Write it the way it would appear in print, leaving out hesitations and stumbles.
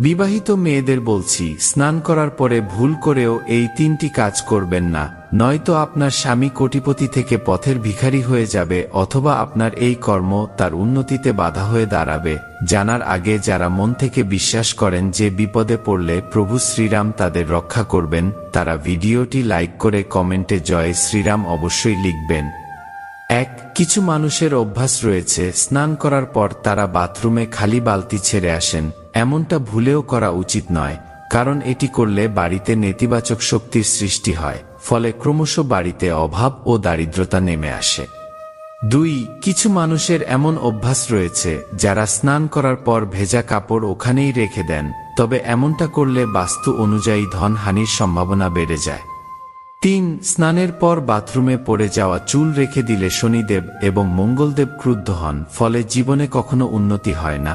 বিবাহিত মেয়েদের বলছি, স্নান করার পরে ভুল করেও এই 3টি কাজ করবেন না, নয়তো আপনার স্বামী কোটিপতি থেকে পথের ভিখারি হয়ে যাবে, অথবা আপনার এই কর্ম তার উন্নতিতে বাধা হয়ে দাঁড়াবে। জানার আগে যারা মন থেকে বিশ্বাস করেন যে বিপদে পড়লে প্রভু শ্রীরাম তাদের রক্ষা করবেন, তারা ভিডিওটি লাইক করে কমেন্টে জয় শ্রীরাম অবশ্যই লিখবেন। কিছু মানুষের অভ্যাস রয়েছে, স্নান করার পর তারা বাথরুমে খালি বালতি ছেড়ে আসেন। এমনটা ভুলেও করা উচিত নয়, কারণ এটি করলে বাড়িতে নেতিবাচক শক্তির সৃষ্টি হয়, ফলে ক্রমশ বাড়িতে অভাব ও দারিদ্রতা নেমে আসে। কিছু মানুষের এমন অভ্যাস রয়েছে যারা স্নান করার পর ভেজা কাপড় ওখানেই রেখে দেন, তবে এমনটা করলে বাস্তু অনুযায়ী ধনহানির সম্ভাবনা বেড়ে যায়। স্নানের পর বাথরুমে পড়ে যাওয়া চুল রেখে দিলে শনিদেব এবং মঙ্গলদেব ক্রুদ্ধ হন, ফলে জীবনে কখনো উন্নতি হয় না।